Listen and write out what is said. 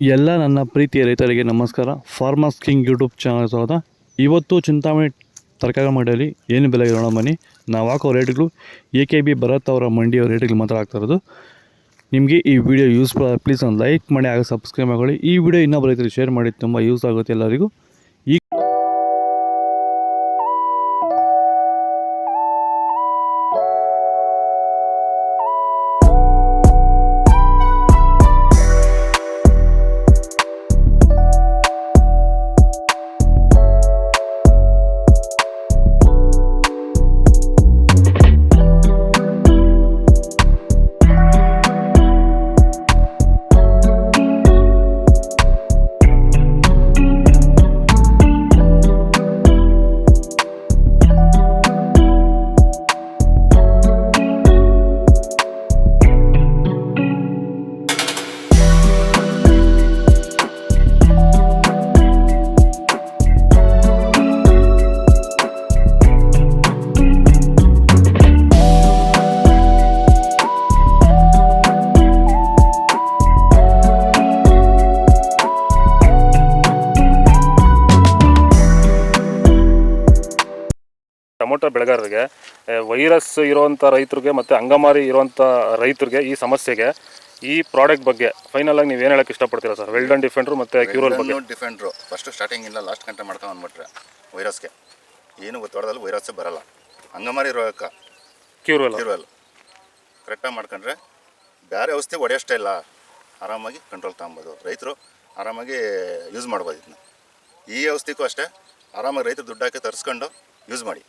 ಎಲ್ಲ ನನ್ನ ಪ್ರೀತಿಯ ರೈತರಿಗೆ ನಮಸ್ಕಾರ. ಫಾರ್ಮರ್ಸ್ ಕಿಂಗ್ ಯೂಟ್ಯೂಬ್ ಚಾನಲ್ ಸ್ವಾಗತ. ಇವತ್ತು ಚಿಂತಾಮಣಿ ತರಕಾರಿ ಮಂಡಿಯಲ್ಲಿ ಏನು ಬೆಲೆ ಇರೋಣ ಬನ್ನಿ. ನಾವು ಹಾಕೋ ರೇಟ್ಗಳು AKB ಭರತ್ ಅವರ ಮಂಡಿಯ ರೇಟ್ಗಳು ಮಾತ್ರ ಆಗ್ತಾ ಇರೋದು. ನಿಮಗೆ ಈ ವಿಡಿಯೋ ಯೂಸ್ಫುಲ್ ಆಗಿ ಪ್ಲೀಸ್ ಒಂದು ಲೈಕ್ ಮಾಡಿ, ಆಗ ಸಬ್ಸ್ಕ್ರೈಬ್ ಮಾಡ್ಕೊಳ್ಳಿ. ಈ ವಿಡಿಯೋ ಇನ್ನೊಬ್ಬ ರೈತರಿಗೆ ಶೇರ್ ಮಾಡಿ, ತುಂಬ ಯೂಸ್ ಆಗುತ್ತೆ ಎಲ್ಲರಿಗೂ. ಈ ಟೊಮೊಟೊ ಬೆಳೆಗಾರರಿಗೆ ವೈರಸ್ ಇರುವಂಥ ರೈತರಿಗೆ ಮತ್ತು ಅಂಗಮಾರಿ ಇರುವಂಥ ರೈತರಿಗೆ ಈ ಸಮಸ್ಯೆಗೆ ಈ ಪ್ರಾಡಕ್ಟ್ ಬಗ್ಗೆ ಫೈನಲ್ ಆಗಿ ನೀವು ಏನು ಹೇಳಕ್ಕೆ ಇಷ್ಟಪಡ್ತೀರಾ ಸರ್? ವೆಲ್ಡನ್ ಡಿಫೆಂಡ್ರು ಮತ್ತು ಕ್ಯೂರಲ್ ಬಗ್ಗೆ. ಡಿಫೆಂಡ್ರು ಫಸ್ಟ್ ಸ್ಟಾರ್ಟಿಂಗ್ ಇಲ್ಲ ಲಾಸ್ಟ್ ಗಂಟೆ ಮಾಡ್ಕೊಂಡು ಅಂದ್ಬಿಟ್ರೆ ವೈರಸ್ಗೆ ಏನು ಗೊತ್ತಾಡೋದಲ್ಲಿ ವೈರಸ್ಸೇ ಬರಲ್ಲ. ಅಂಗಮಾರಿ ರೋಗಕ್ಕೆ ಕ್ಯೂರಲ್ ಕರೆಕ್ಟಾಗಿ ಮಾಡ್ಕೊಂಡ್ರೆ ಬೇರೆ ಔಷಧಿ ಹೊಡೆಯೋಷ್ಟೇ ಇಲ್ಲ, ಆರಾಮಾಗಿ ಕಂಟ್ರೋಲ್ ತಗೊಬೋದು. ರೈತರು ಆರಾಮಾಗಿ ಯೂಸ್ ಮಾಡ್ಬೋದು ಇದನ್ನ. ಈ ಔಷಧಿಗೂ ಅಷ್ಟೇ ಆರಾಮಾಗಿ ರೈತರು ದುಡ್ಡು ಹಾಕಿ ತರಿಸ್ಕೊಂಡು ಯೂಸ್ ಮಾಡಿ.